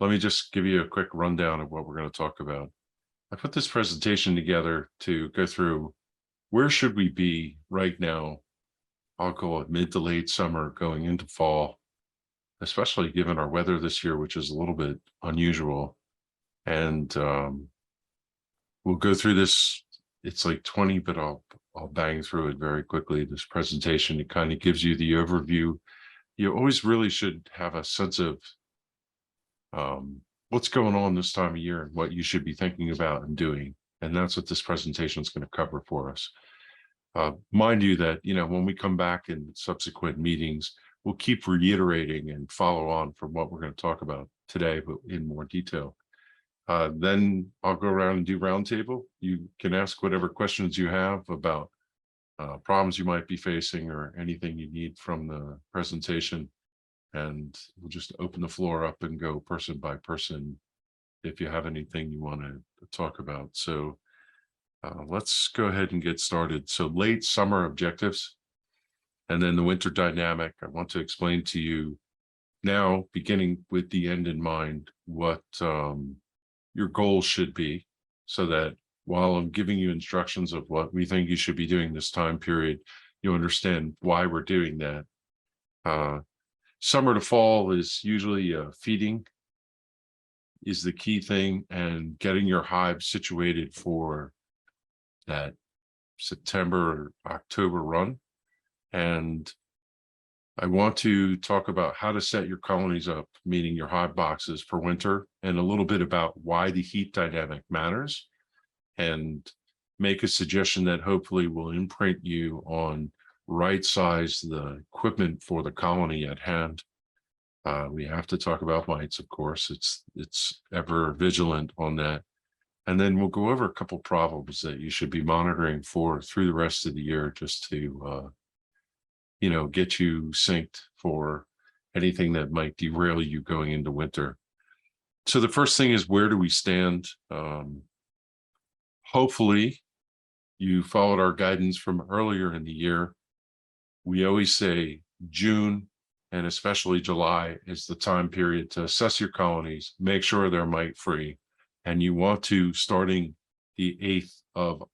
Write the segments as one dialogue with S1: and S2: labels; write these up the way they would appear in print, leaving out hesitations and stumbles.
S1: let me just give you a quick rundown of what we're going to talk about. I put this presentation together to go through where should we be right now. I'll call it mid to late summer going into fall, especially given our weather this year, which is a little bit unusual. And we'll go through this. It's like 20, but I'll bang through it very quickly. This presentation, it kind of gives you the overview. You always really should have a sense of what's going on this time of year and what you should be thinking about and doing. And that's what this presentation is going to cover for us. Mind you that, when we come back in subsequent meetings, we'll keep reiterating and follow on from what we're going to talk about today, but in more detail. Then I'll go around and do roundtable. You can ask whatever questions you have about problems you might be facing or anything you need from the presentation. And we'll just open the floor up and go person by person if you have anything you want to talk about. So let's go ahead and get started. So late summer objectives and then the winter dynamic. I want to explain to you now, beginning with the end in mind, what your goals should be, so that while I'm giving you instructions of what we think you should be doing this time period, you understand why we're doing that. Summer to fall is usually feeding is the key thing, and getting your hive situated for that September or October run. And I want to talk about how to set your colonies up, meaning your hive boxes for winter, and a little bit about why the heat dynamic matters, and make a suggestion that hopefully will imprint you on right size the equipment for the colony at hand. We have to talk about mites, of course. It's ever vigilant on that. And then we'll go over a couple problems that you should be monitoring for through the rest of the year, just to get you synced for anything that might derail you going into winter. So the first thing is, where do we stand? Hopefully you followed our guidance from earlier in the year. We always say June and especially July is the time period to assess your colonies, make sure they're mite free. And you want to, starting the 8th of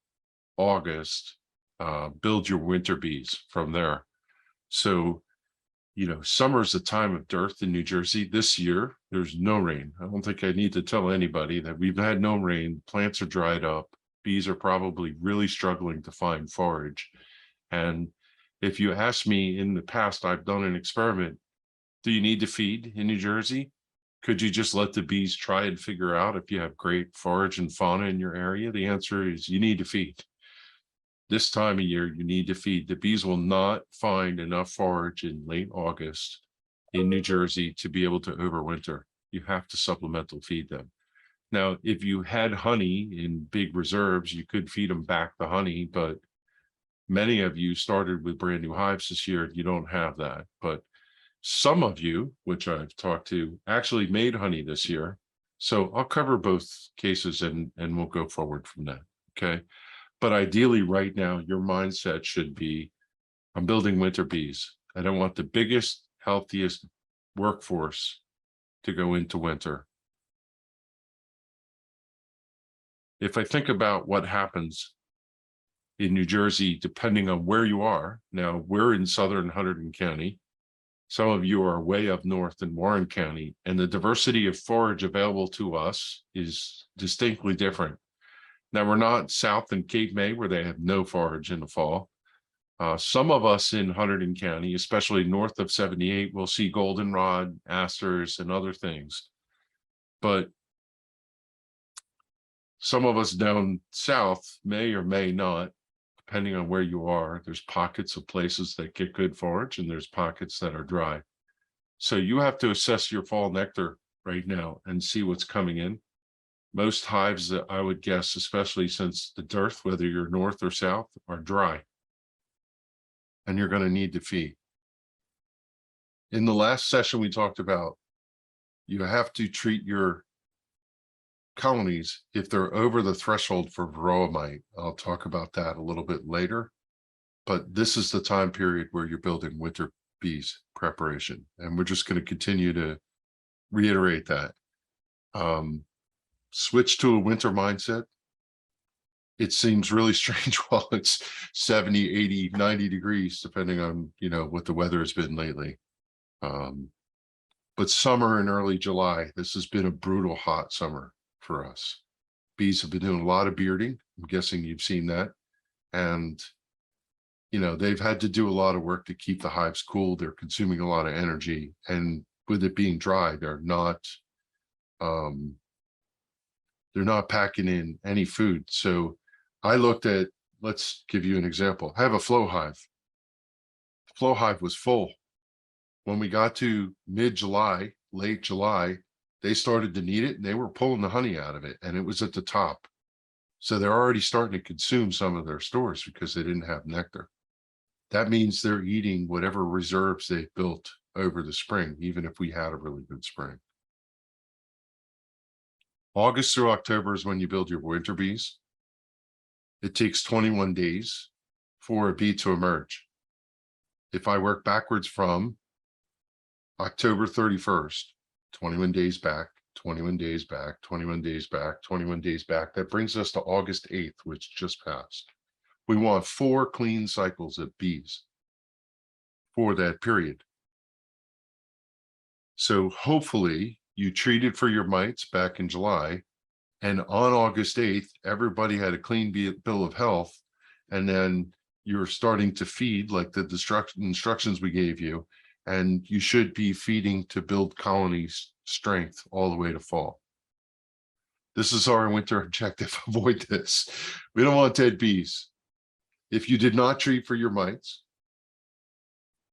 S1: August, build your winter bees from there. So, summer is a time of dearth in New Jersey. This year, there's no rain. I don't think I need to tell anybody that we've had no rain. Plants are dried up. Bees are probably really struggling to find forage. And if you ask me, in the past, I've done an experiment. Do you need to feed in New Jersey? Could you just let the bees try and figure out if you have great forage and fauna in your area? The answer is you need to feed. This time of year, you need to feed. The bees will not find enough forage in late August in New Jersey to be able to overwinter. You have to supplemental feed them. Now, if you had honey in big reserves, you could feed them back the honey, but many of you started with brand new hives this year. You don't have that, but some of you, which I've talked to, actually made honey this year. So I'll cover both cases and we'll go forward from that. Okay. But ideally right now, your mindset should be, I'm building winter bees. And I want the biggest, healthiest workforce to go into winter. If I think about what happens in New Jersey, depending on where you are, now we're in southern Hunterdon County. Some of you are way up north in Warren County, and the diversity of forage available to us is distinctly different. Now, we're not south in Cape May, where they have no forage in the fall. Some of us in Hunterdon County, especially north of 78, will see goldenrod, asters, and other things. But some of us down south may or may not, depending on where you are. There's pockets of places that get good forage, and there's pockets that are dry. So you have to assess your fall nectar right now and see what's coming in. Most hives, that I would guess, especially since the dearth, whether you're north or south, are dry. And you're going to need to feed. In the last session, we talked about you have to treat your colonies if they're over the threshold for Varroa mite. I'll talk about that a little bit later. But this is the time period where you're building winter bees preparation. And we're just going to continue to reiterate that. Switch to a winter mindset. It seems really strange while it's 70, 80, 90 degrees, depending on, what the weather has been lately. But summer and early July, this has been a brutal hot summer for us. Bees have been doing a lot of bearding. I'm guessing you've seen that. And, they've had to do a lot of work to keep the hives cool. They're consuming a lot of energy. And with it being dry, they're not packing in any food. So I looked at, let's give you an example. I have a flow hive. The flow hive was full. When we got to mid-July, late July, they started to need it and they were pulling the honey out of it and it was at the top. So they're already starting to consume some of their stores because they didn't have nectar. That means they're eating whatever reserves they've built over the spring, even if we had a really good spring. August through October is when you build your winter bees. It takes 21 days for a bee to emerge. If I work backwards from October 31st, 21 days back, 21 days back, 21 days back, 21 days back, that brings us to August 8th, which just passed. We want 4 clean cycles of bees for that period. So hopefully you treated for your mites back in July, and on August 8th, everybody had a clean bill of health, and then you're starting to feed like the instructions we gave you, and you should be feeding to build colony strength all the way to fall. This is our winter objective. Avoid this. We don't want dead bees. If you did not treat for your mites,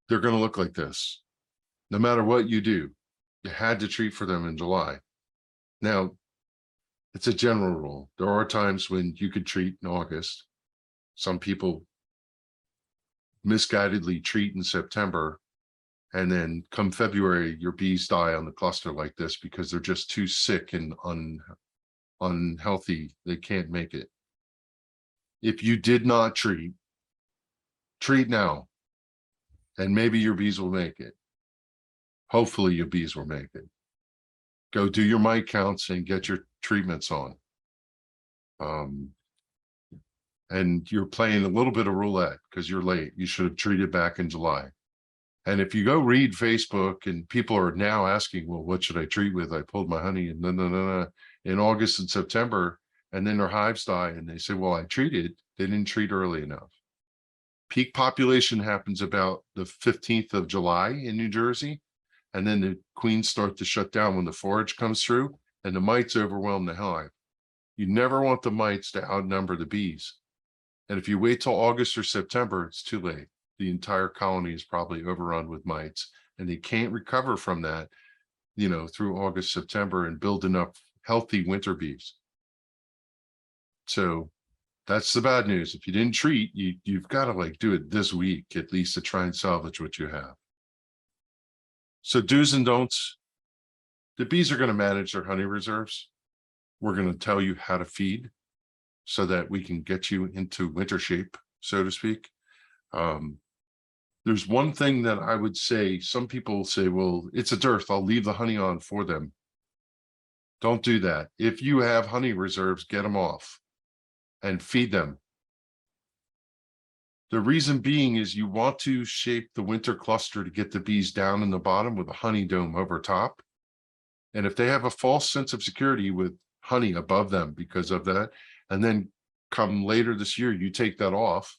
S1: they're going to look like this. No matter what you do, you had to treat for them in July. Now, it's a general rule. There are times when you could treat in August. Some people misguidedly treat in September, and then come February, your bees die on the cluster like this because they're just too sick and unhealthy. They can't make it. If you did not treat now, and maybe your bees will make it. Hopefully your bees will make it. Go do your mite counts and get your treatments on. And you're playing a little bit of roulette because you're late. You should have treated back in July. And if you go read Facebook, and people are now asking, well, what should I treat with? I pulled my honey and in August and September, and then their hives die. And they say, well, I treated. They didn't treat early enough. Peak population happens about the 15th of July in New Jersey. And then the queens start to shut down when the forage comes through and the mites overwhelm the hive. You never want the mites to outnumber the bees. And if you wait till August or September, it's too late. The entire colony is probably overrun with mites, and they can't recover from that, through August, September, and build enough healthy winter bees. So that's the bad news. If you didn't treat, you've got to do it this week, at least, to try and salvage what you have. So do's and don'ts. The bees are going to manage their honey reserves. We're going to tell you how to feed so that we can get you into winter shape, so to speak. There's one thing that I would say. Some people say, well, it's a dearth, I'll leave the honey on for them. Don't do that. If you have honey reserves, get them off and feed them. The reason being is you want to shape the winter cluster to get the bees down in the bottom with a honey dome over top. And if they have a false sense of security with honey above them because of that, and then come later this year, you take that off,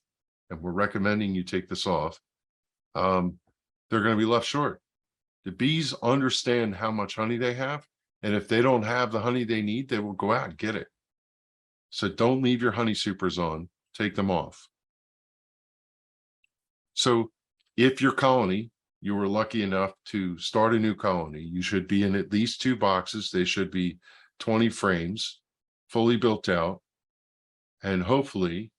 S1: and we're recommending you take this off, they're going to be left short. The bees understand how much honey they have, and if they don't have the honey they need, they will go out and get it. So don't leave your honey supers on, take them off. So if your colony, you were lucky enough to start a new colony, you should be in at least 2 boxes. They should be 20 frames, fully built out. And hopefully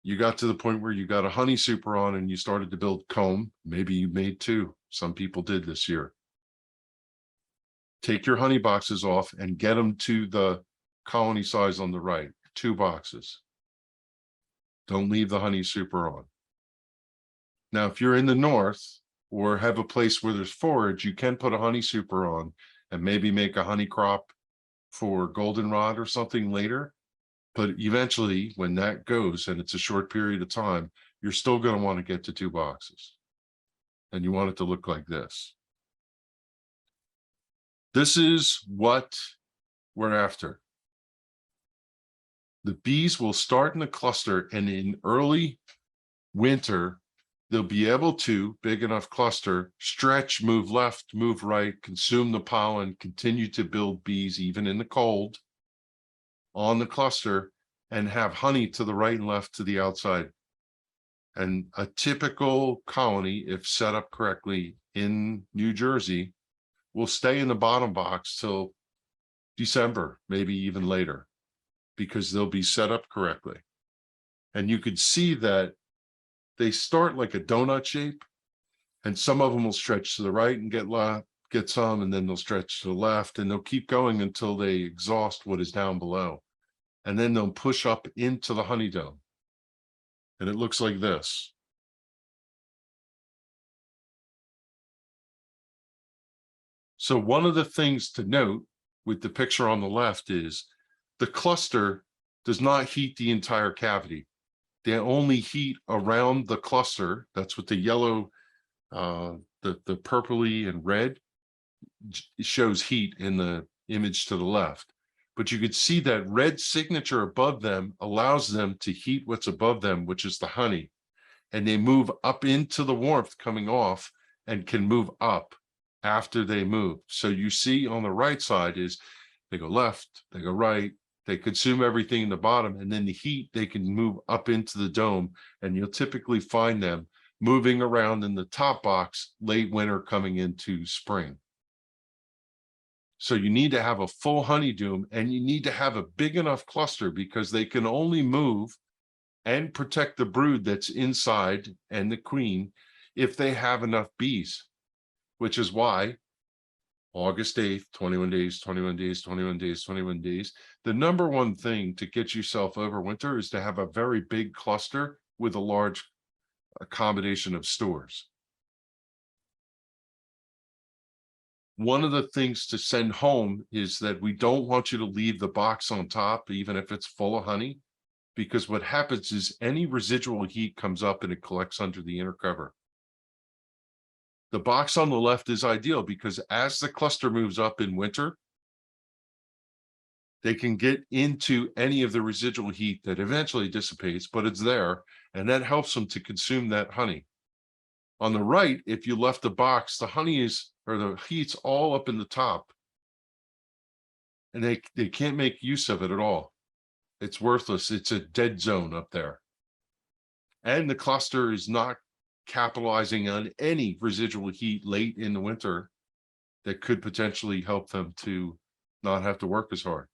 S1: you got to the point where you got a honey super on and you started to build comb. Maybe you made 2. Some people did this year. Take your honey boxes off and get them to the colony size on the right, 2 boxes. Don't leave the honey super on. Now, if you're in the north or have a place where there's forage, you can put a honey super on and maybe make a honey crop for goldenrod or something later. But eventually, when that goes, and it's a short period of time, you're still going to want to get to 2 boxes. And you want it to look like this. This is what we're after. The bees will start in a cluster, and in early winter, they'll be able to, big enough cluster, stretch, move left, move right, consume the pollen, continue to build bees even in the cold on the cluster, and have honey to the right and left to the outside. And a typical colony, if set up correctly in New Jersey, will stay in the bottom box till December, maybe even later, because they'll be set up correctly. And you could see that they start like a donut shape, and some of them will stretch to the right and get some, and then they'll stretch to the left, and they'll keep going until they exhaust what is down below. And then they'll push up into the honey dome. And it looks like this. So one of the things to note with the picture on the left is the cluster does not heat the entire cavity. They only heat around the cluster. That's what the yellow, the purpley and red shows heat in the image to the left. But you could see that red signature above them allows them to heat what's above them, which is the honey. And they move up into the warmth coming off and can move up after they move. So you see on the right side is they go left, they go right, they consume everything in the bottom, and then the heat, they can move up into the dome, and you'll typically find them moving around in the top box late winter coming into spring. So you need to have a full honey dome, and you need to have a big enough cluster because they can only move and protect the brood that's inside and the queen if they have enough bees, which is why August 8th, 21 days, 21 days, 21 days, 21 days. The number one thing to get yourself over winter is to have a very big cluster with a large combination of stores. One of the things to send home is that we don't want you to leave the box on top, even if it's full of honey, because what happens is any residual heat comes up and it collects under the inner cover. The box on the left is ideal because as the cluster moves up in winter, they can get into any of the residual heat that eventually dissipates, but it's there, and that helps them to consume that honey. On the right, if you left the box, the honey is, or the heat's all up in the top, and they can't make use of it at all. It's worthless. It's a dead zone up there. And the cluster is not capitalizing on any residual heat late in the winter that could potentially help them to not have to work as hard.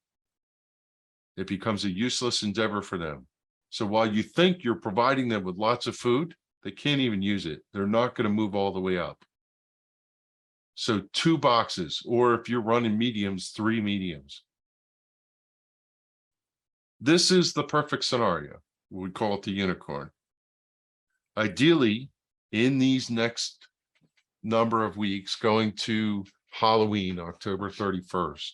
S1: It becomes a useless endeavor for them. So while you think you're providing them with lots of food, they can't even use it. They're not going to move all the way up. So 2 boxes, or if you're running mediums, 3 mediums. This is the perfect scenario. We call it the unicorn. Ideally, in these next number of weeks, going to Halloween, October 31st,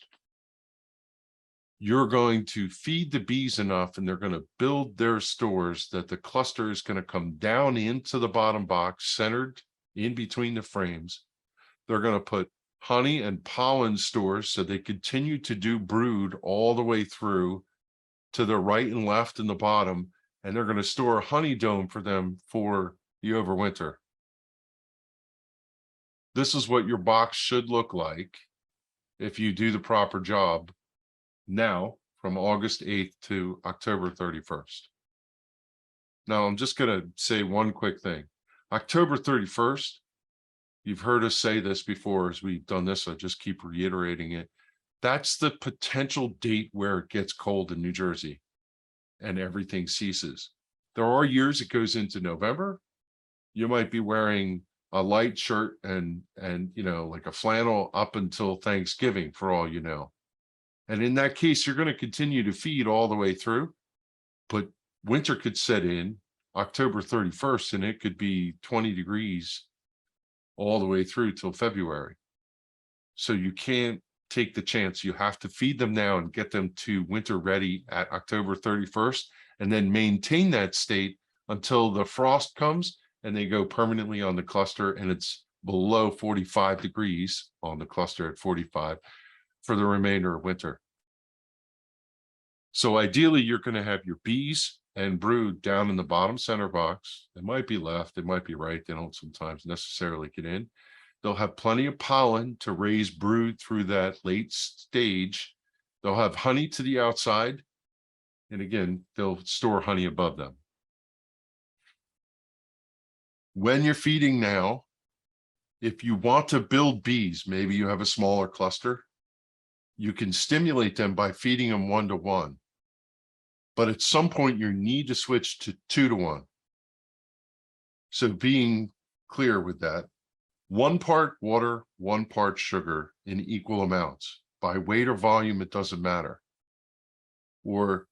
S1: you're going to feed the bees enough and they're going to build their stores that the cluster is going to come down into the bottom box, centered in between the frames. They're going to put honey and pollen stores so they continue to do brood all the way through to the right and left in the bottom, and they're going to store a honey dome for them for the overwinter. This is what your box should look like if you do the proper job now from August 8th to October 31st. Now, I'm just going to say one quick thing. October 31st, you've heard us say this before as we've done this, I just keep reiterating it. That's the potential date where it gets cold in New Jersey and everything ceases. There are years it goes into November. You might be wearing a light shirt and you know, like a flannel up until Thanksgiving for all you know. And in that case, you're going to continue to feed all the way through, but winter could set in October 31st and it could be 20 degrees all the way through till February. So you can't take the chance. You have to feed them now and get them to winter ready at October 31st, and then maintain that state until the frost comes and they go permanently on the cluster, and it's below 45 degrees on the cluster at 45 for the remainder of winter. So ideally, you're going to have your bees and brood down in the bottom center box. It might be left, it might be right. They don't sometimes necessarily get in. They'll have plenty of pollen to raise brood through that late stage. They'll have honey to the outside. And again, they'll store honey above them. When you're feeding now, if you want to build bees, maybe you have a smaller cluster, you can stimulate them by feeding them 1-to-1. But at some point, you need to switch to 2-to-1. So being clear with that, 1 part water, 1 part sugar in equal amounts. By weight or volume, it doesn't matter. Or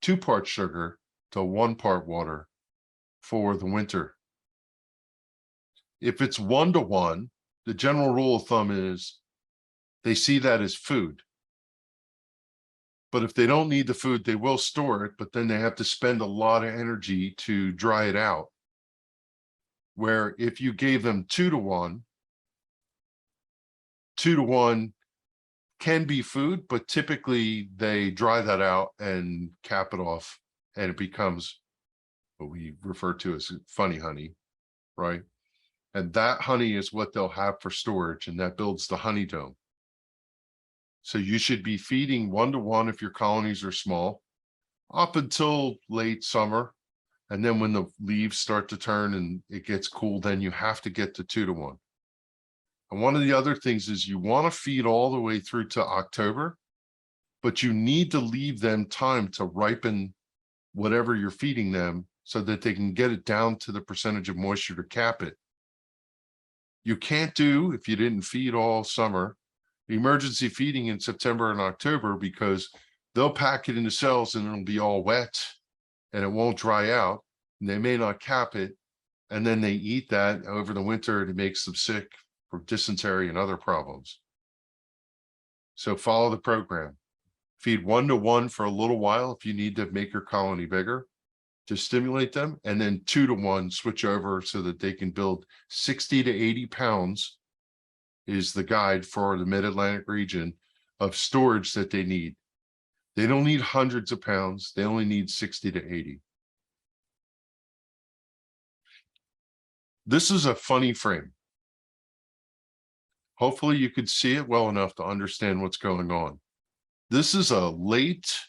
S1: 2 parts sugar to 1 part water for the winter. If it's 1-to-1, the general rule of thumb is they see that as food. But if they don't need the food, they will store it, but then they have to spend a lot of energy to dry it out. Where if you gave them 2-to-1, 2-to-1 can be food, but typically they dry that out and cap it off, and it becomes what we refer to as funny honey, right? And that honey is what they'll have for storage, and that builds the honey dome. So you should be feeding 1-to-1 if your colonies are small, up until late summer. And then when the leaves start to turn and it gets cool, then you have to get to 2-to-1. And one of the other things is you want to feed all the way through to October, but you need to leave them time to ripen whatever you're feeding them so that they can get it down to the percentage of moisture to cap it. You can't do, if you didn't feed all summer, emergency feeding in September and October, because they'll pack it into cells and it'll be all wet and it won't dry out, and they may not cap it, and then they eat that over the winter and it makes them sick for dysentery and other problems. So follow the program. Feed 1-to-1 for a little while if you need to make your colony bigger to stimulate them, and then 2-to-1 switch over so that they can build 60 to 80 pounds is the guide for the mid-Atlantic region of storage that they need. They don't need hundreds of pounds. They only need 60 to 80. This is a funny frame. Hopefully you could see it well enough to understand what's going on. This is a late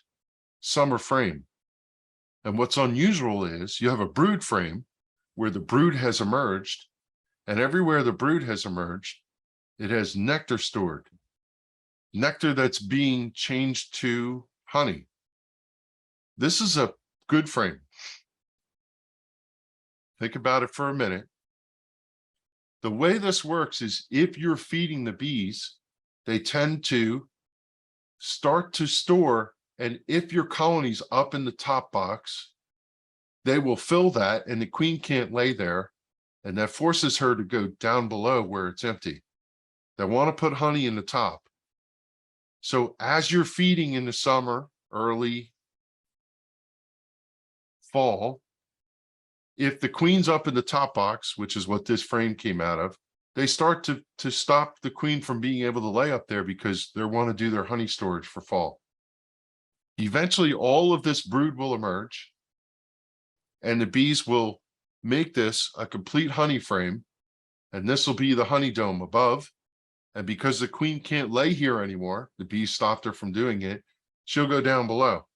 S1: summer frame. And what's unusual is you have a brood frame where the brood has emerged, and everywhere the brood has emerged, it has nectar stored. Nectar that's being changed to honey. This is a good frame. Think about it for a minute. The way this works is if you're feeding the bees, they tend to start to store, and if your colony's up in the top box, they will fill that, and the queen can't lay there, and that forces her to go down below where it's empty. They want to put honey in the top. So as you're feeding in the summer, early fall, if the queen's up in the top box, which is what this frame came out of, they start to stop the queen from being able to lay up there because they want to do their honey storage for fall. Eventually, all of this brood will emerge, and the bees will make this a complete honey frame, and this will be the honey dome above. And because the queen can't lay here anymore, the bees stopped her from doing it, she'll go down below.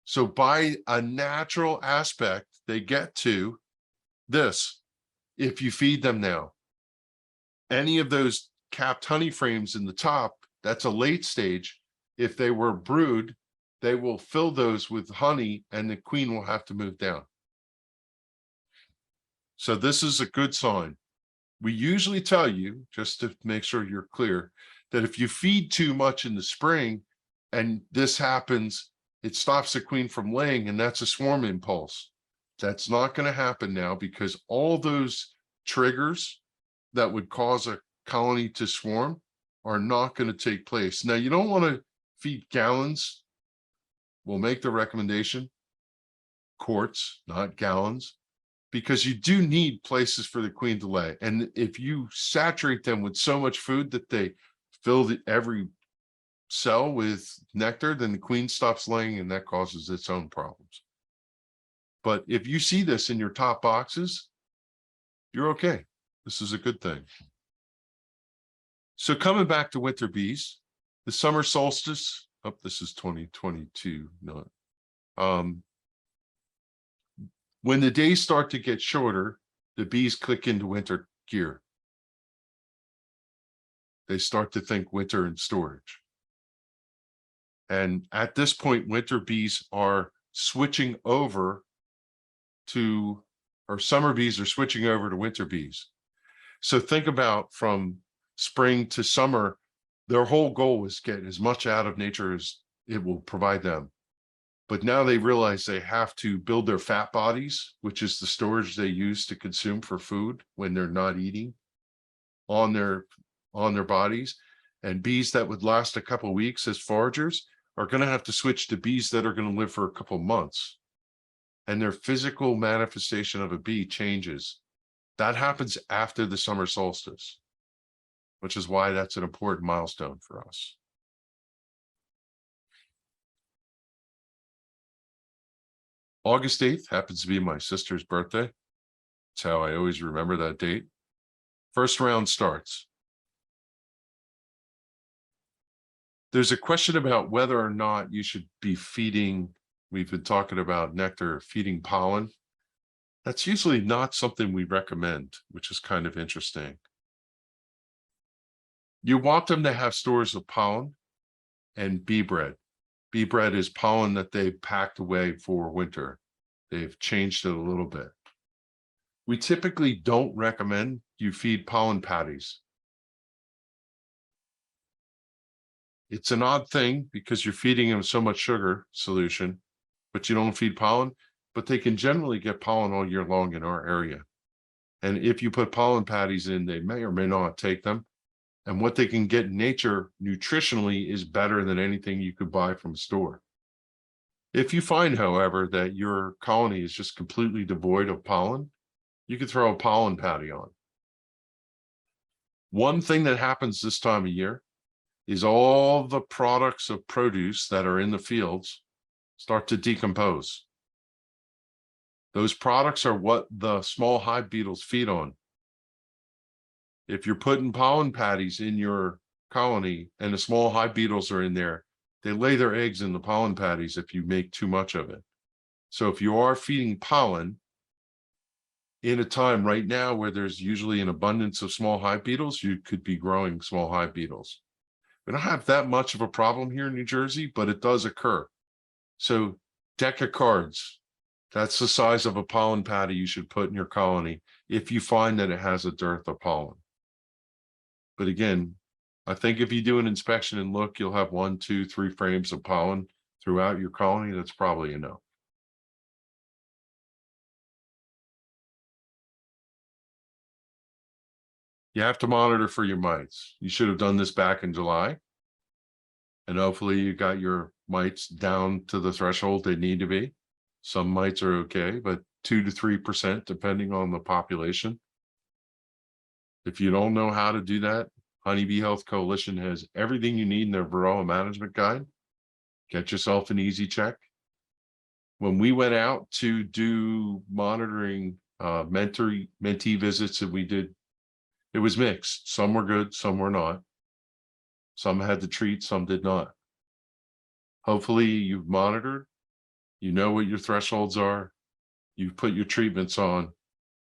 S1: So by a natural aspect, they get to this if you feed them now. Any of those capped honey frames in the top, that's a late stage. If they were brood, they will fill those with honey and the queen will have to move down. So this is a good sign. We usually tell you, just to make sure you're clear, that if you feed too much in the spring and this happens, it stops the queen from laying, and that's a swarm impulse. That's not going to happen now, because all those triggers that would cause a colony to swarm are not going to take place. Now, you don't want to feed gallons. We'll make the recommendation, quarts, not gallons, because you do need places for the queen to lay. And if you saturate them with so much food that they fill every cell with nectar, then the queen stops laying and that causes its own problems. But if you see this in your top boxes, you're okay. This is a good thing. So coming back to winter bees, the summer solstice, this is 2022, no. When the days start to get shorter, the bees click into winter gear. They start to think winter and storage. And at this point, winter bees are switching over to, or summer bees are switching over to winter bees. So think about from spring to summer, their whole goal is get as much out of nature as it will provide them. But now they realize they have to build their fat bodies, which is the storage they use to consume for food when they're not eating, on their bodies. And bees that would last a couple of weeks as foragers are going to have to switch to bees that are going to live for a couple of months. And their physical manifestation of a bee changes. That happens after the summer solstice, which is why that's an important milestone for us. August 8th happens to be my sister's birthday. That's how I always remember that date. First round starts. There's a question about whether or not you should be feeding, we've been talking about nectar, feeding pollen. That's usually not something we recommend, which is kind of interesting. You want them to have stores of pollen and bee bread. Bee bread is pollen that they've packed away for winter. They've changed it a little bit. We typically don't recommend you feed pollen patties. It's an odd thing because you're feeding them so much sugar solution, but you don't feed pollen, but they can generally get pollen all year long in our area. And if you put pollen patties in, they may or may not take them. And what they can get in nature nutritionally is better than anything you could buy from a store. If you find, however, that your colony is just completely devoid of pollen, you could throw a pollen patty on. One thing that happens this time of year is all the products of produce that are in the fields start to decompose. Those products are what the small hive beetles feed on. If you're putting pollen patties in your colony and the small hive beetles are in there, they lay their eggs in the pollen patties if you make too much of it. So if you are feeding pollen in a time right now where there's usually an abundance of small hive beetles, you could be growing small hive beetles. We don't have that much of a problem here in New Jersey, but it does occur. So deck of cards, that's the size of a pollen patty you should put in your colony if you find that it has a dearth of pollen. But again, I think if you do an inspection and look, you'll have 1, 2, 3 frames of pollen throughout your colony. That's probably enough. You have to monitor for your mites. You should have done this back in July. And hopefully you got your mites down to the threshold they need to be. Some mites are okay, but 2 to 3%, depending on the population. If you don't know how to do that, Honeybee Health Coalition has everything you need in their Varroa management guide. Get yourself an easy check. When we went out to do monitoring mentee visits that we did, it was mixed. Some were good, some were not. Some had the treat, some did not. Hopefully you've monitored, you know what your thresholds are, you've put your treatments on.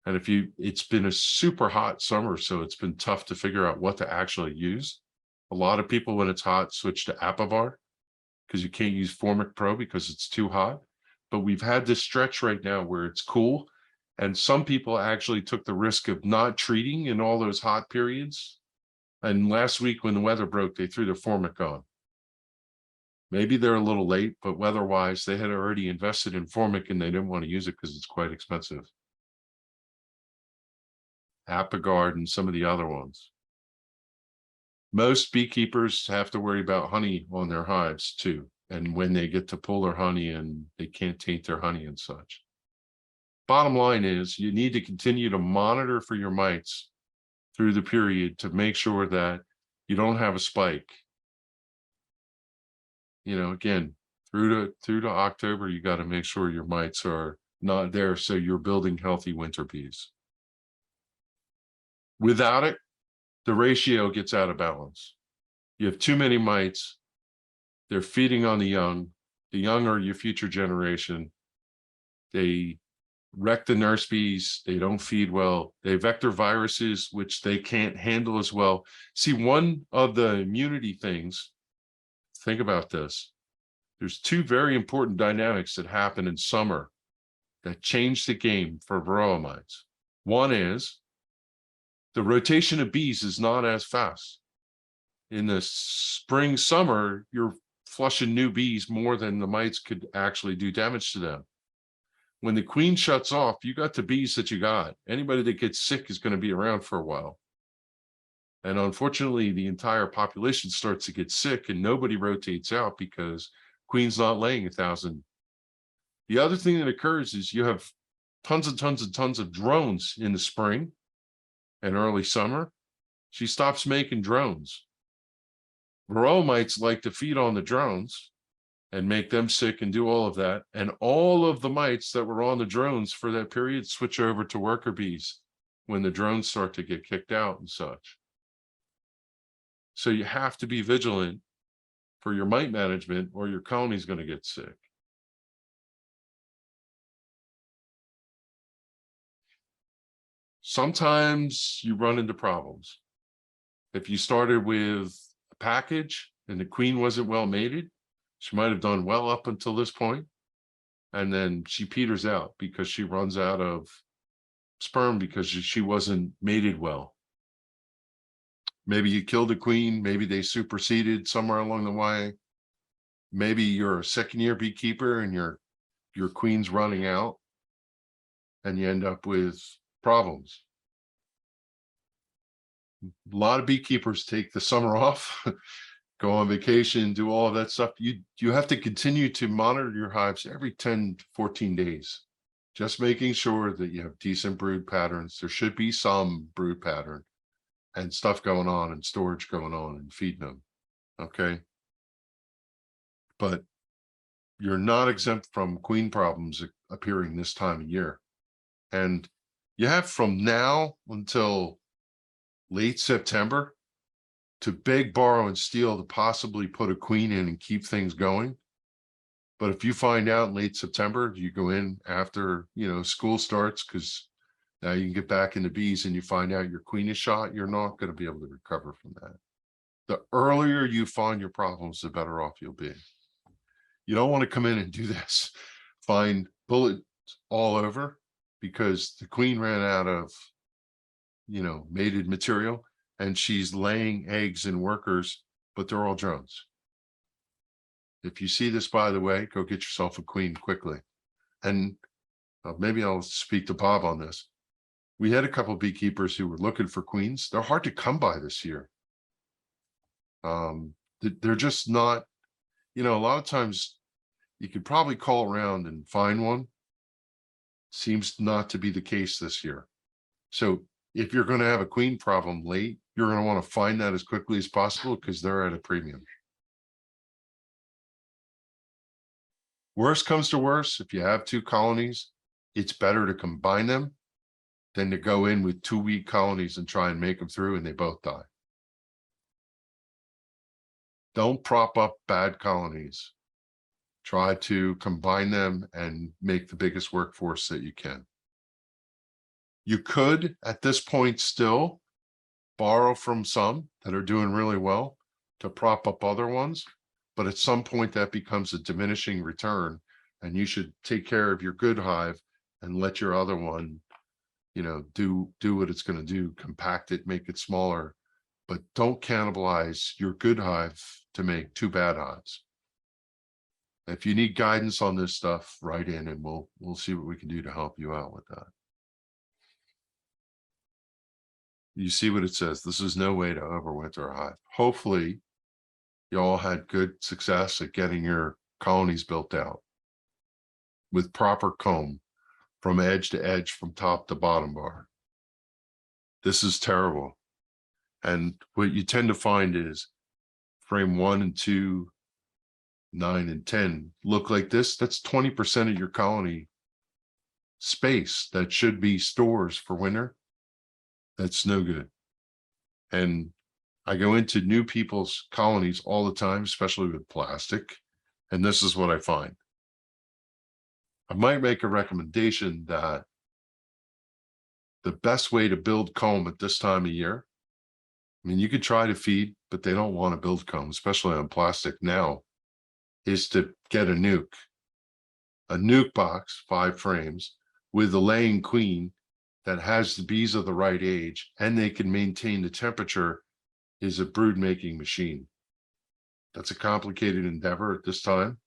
S1: And it's been a super hot summer, so it's been tough to figure out what to actually use. A lot of people, when it's hot, switch to Apivar because you can't use Formic Pro because it's too hot. But we've had this stretch right now where it's cool. And some people actually took the risk of not treating in all those hot periods. And last week when the weather broke, they threw their Formic on. Maybe they're a little late, but weather-wise, they had already invested in Formic and they didn't want to use it because it's quite expensive. Apigard and some of the other ones. Most beekeepers have to worry about honey on their hives too. And when they get to pull their honey and they can't taint their honey and such. Bottom line is you need to continue to monitor for your mites through the period to make sure that you don't have a spike. You know, again, through to October, you got to make sure your mites are not there, so you're building healthy winter bees. Without it, the ratio gets out of balance. You have too many mites, they're feeding on the young are your future generation. They wreck the nurse bees, they don't feed well, they vector viruses, which they can't handle as well. See, one of the immunity things, think about this, there's two very important dynamics that happen in summer that change the game for Varroa mites. One is the rotation of bees is not as fast. In the spring, summer, you're flushing new bees more than the mites could actually do damage to them. When the queen shuts off, you got the bees that you got. Anybody that gets sick is going to be around for a while. And unfortunately, the entire population starts to get sick and nobody rotates out because queen's not laying 1,000. The other thing that occurs is you have tons and tons and tons of drones in the spring and early summer. She stops making drones. Varroa mites like to feed on the drones and make them sick and do all of that. And all of the mites that were on the drones for that period switch over to worker bees when the drones start to get kicked out and such. So you have to be vigilant for your mite management or your colony's going to get sick. Sometimes you run into problems. If you started with a package and the queen wasn't well mated, she might have done well up until this point, and then she peters out because she runs out of sperm because she wasn't mated well. Maybe you killed the queen, maybe they superseded somewhere along the way. Maybe you're a second-year beekeeper and your queen's running out and you end up with problems. A lot of beekeepers take the summer off, go on vacation, do all of that stuff. You have to continue to monitor your hives every 10 to 14 days, just making sure that you have decent brood patterns. There should be some brood pattern and stuff going on and storage going on and feeding them. Okay. But you're not exempt from queen problems appearing this time of year. And you have from now until late September to beg, borrow, and steal to possibly put a queen in and keep things going. But if you find out in late September, you go in after, school starts, because now you can get back into bees and you find out your queen is shot, you're not going to be able to recover from that. The earlier you find your problems, the better off you'll be. You don't want to come in and do this, find bullets all over because the queen ran out of, mated material and she's laying eggs in workers, but they're all drones. If you see this, by the way, go get yourself a queen quickly. And maybe I'll speak to Bob on this. We had a couple of beekeepers who were looking for queens. They're hard to come by this year. They're just not, a lot of times you could probably call around and find one. Seems not to be the case this year. So if you're going to have a queen problem late, you're going to want to find that as quickly as possible because they're at a premium. Worst comes to worst, if you have two colonies, it's better to combine them than to go in with 2 weak colonies and try and make them through and they both die. Don't prop up bad colonies. Try to combine them and make the biggest workforce that you can. You could, at this point, still borrow from some that are doing really well to prop up other ones, but at some point that becomes a diminishing return, and you should take care of your good hive and let your other one, do what it's going to do, compact it, make it smaller, but don't cannibalize your good hive to make 2 bad hives. If you need guidance on this stuff, write in and we'll see what we can do to help you out with that. you see what it says. This is no way to overwinter a hive. Hopefully you all had good success at getting your colonies built out with proper comb from edge to edge, from top to bottom bar. This is terrible. And what you tend to find is frame 1 and 2, 9 and 10 look like this. That's 20% of your colony space that should be stores for winter. That's no good. And I go into new people's colonies all the time, especially with plastic, and this is what I find. I might make a recommendation that the best way to build comb at this time of year, I mean, you could try to feed, but they don't want to build comb, especially on plastic now, is to get a nuke box, 5 frames, with a laying queen that has the bees of the right age, and they can maintain the temperature, is a brood making machine. That's a complicated endeavor at this time,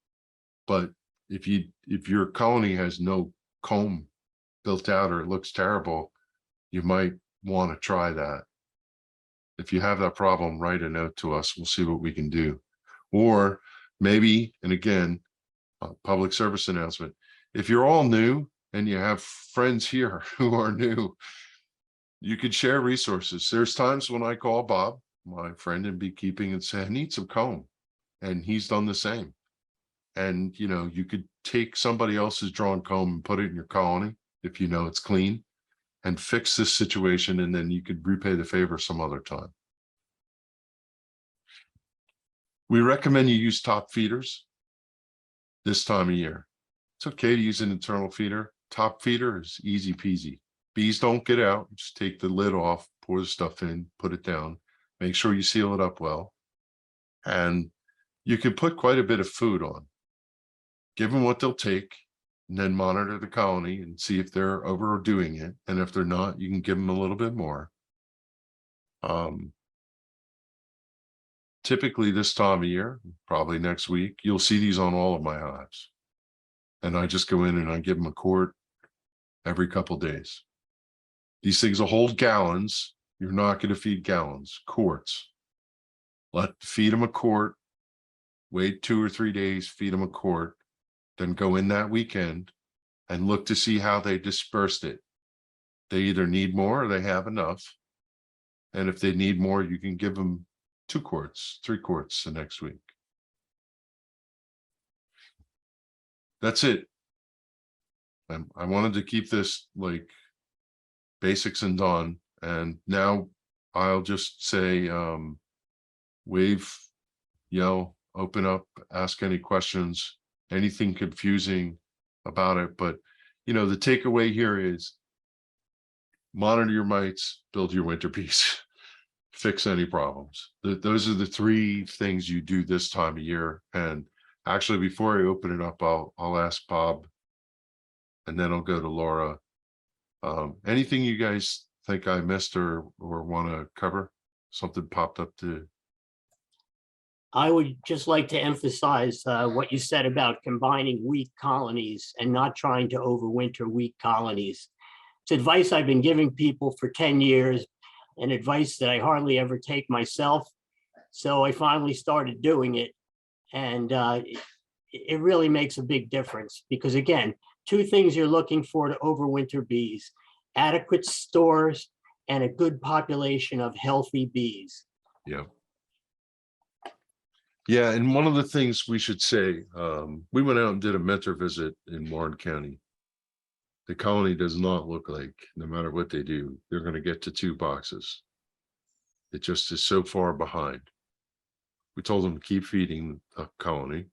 S1: but if your colony has no comb built out or it looks terrible, you might want to try that. If you have that problem, write a note to us. We'll see what we can do. Or maybe, and again, a public service announcement, if you're all new and you have friends here who are new, you could share resources. There's times when I call Bob, my friend in beekeeping, and say, I need some comb. And he's done the same. And, you know, you could take somebody else's drawn comb and put it in your colony if you know it's clean, and fix this situation, and then you could repay the favor some other time. We recommend you use top feeders this time of year. It's okay to use an internal feeder. Top feeder is easy peasy. Bees don't get out. Just take the lid off, pour the stuff in, put it down. Make sure you seal it up well. And you can put quite a bit of food on. Give them what they'll take, and then monitor the colony and see if they're overdoing it. And if they're not, you can give them a little bit more. Typically this time of year, probably next week, you'll see these on all of my hives. And I just go in and I give them a quart every couple days. These things will hold gallons. You're not going to feed gallons, quarts. Feed them a quart, wait 2 or 3 days, feed them a quart, then go in that weekend and look to see how they dispersed it. They either need more or they have enough. And if they need more, you can give them 2 quarts, 3 quarts the next week. That's it. I wanted to keep this like basics and done. And now I'll just say, wave, yell, open up, ask any questions, anything confusing about it. But, you know, the takeaway here is monitor your mites, build your winter bees, fix any problems. Those are the 3 things you do this time of year. And actually, before I open it up, I'll ask Bob, and then I'll go to Laura. Anything you guys think I missed or want to cover? Something popped up to.
S2: I would just like to emphasize what you said about combining weak colonies and not trying to overwinter weak colonies. It's advice I've been giving people for 10 years, and advice that I hardly ever take myself. So I finally started doing it, and it really makes a big difference, because again, 2 things you're looking for to overwinter bees: adequate stores and a good population of healthy bees.
S1: Yeah. Yeah, and one of the things we should say, we went out and did a mentor visit in Warren County. The colony does not look like, no matter what they do, they're going to get to 2 boxes. It just is so far behind. We told them to keep feeding the colony,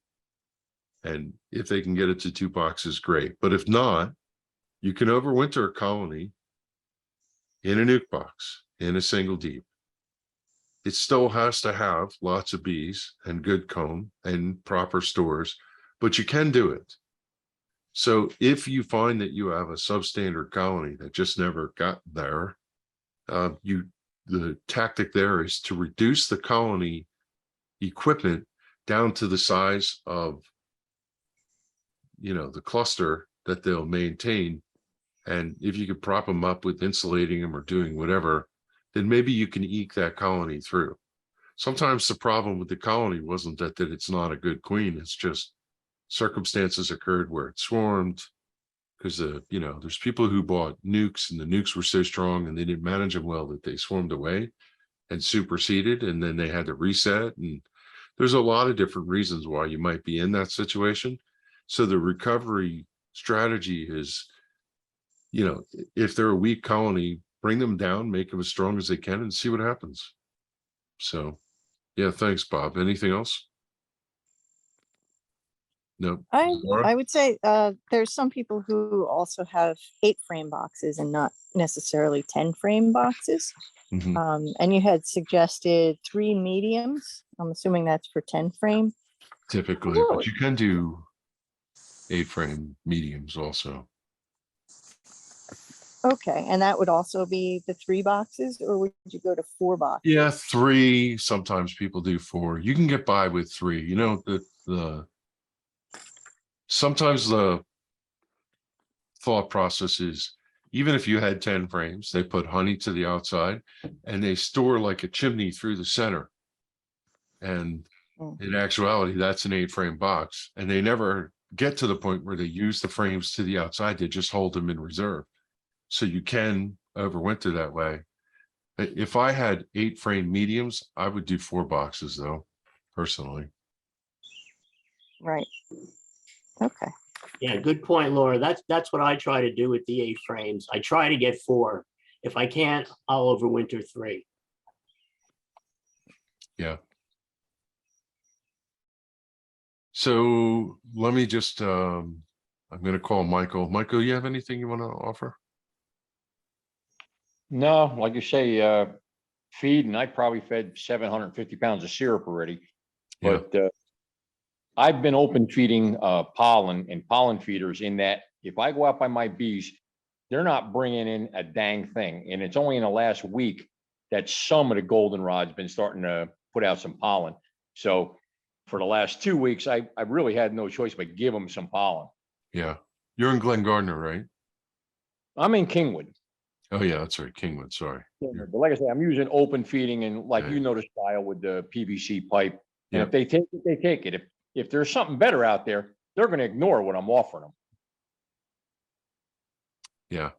S1: and if they can get it to 2 boxes, great. But if not, you can overwinter a colony in a nuke box, in a single deep. It still has to have lots of bees and good comb and proper stores, but you can do it. So if you find that you have a substandard colony that just never got there, the tactic there is to reduce the colony equipment down to the size of, you know, the cluster that they'll maintain. And if you could prop them up with insulating them or doing whatever, then maybe you can eke that colony through. Sometimes the problem with the colony wasn't that it's not a good queen. It's just circumstances occurred where it swarmed, because there's people who bought nukes and the nukes were so strong and they didn't manage them well that they swarmed away and superseded, and then they had to reset. And there's a lot of different reasons why you might be in that situation. So the recovery strategy is, if they're a weak colony, bring them down, make them as strong as they can, and see what happens. So, yeah, thanks, Bob. Anything else? No. Laura?
S3: I would say there's some people who also have 8-frame boxes and not necessarily 10-frame boxes.
S1: Mhm.
S3: And you had suggested 3 mediums. I'm assuming that's for 10-frame.
S1: Typically, but you can do 8-frame mediums also.
S3: Okay, and that would also be the 3 boxes, or would you go to 4 boxes?
S1: Yeah, 3. Sometimes people do 4. You can get by with 3. Sometimes the thought process is, even if you had 10 frames, they put honey to the outside and they store like a chimney through the center. And in actuality, that's an 8-frame box. And they never get to the point where they use the frames to the outside. They just hold them in reserve. So you can overwinter that way. If I had 8-frame mediums, I would do 4 boxes though, personally.
S3: Right. Okay.
S2: Yeah, good point, Laura. That's what I try to do with the 8 frames. I try to get 4. If I can't, I'll overwinter 3.
S1: Yeah. So let me just, I'm going to call Michael. Michael, you have anything you want to offer?
S4: No, like you say, feed, and I probably fed 750 pounds of syrup already.
S1: Yeah.
S4: But I've been open feeding pollen and pollen feeders, in that if I go out by my bees, they're not bringing in a dang thing. And it's only in the last week that some of the goldenrod's been starting to put out some pollen. So for the last 2 weeks, I really had no choice but give them some pollen.
S1: Yeah. You're in Glen Gardner, right?
S4: I'm in Kingwood.
S1: Oh yeah, that's right. Kingwood, sorry.
S4: But like I said, I'm using open feeding, and like
S1: Yeah.
S4: you know the style with the PVC pipe. And
S1: Yeah.
S4: if they take it, they take it. If there's something better out there, they're going to ignore what I'm offering them.
S1: Yeah.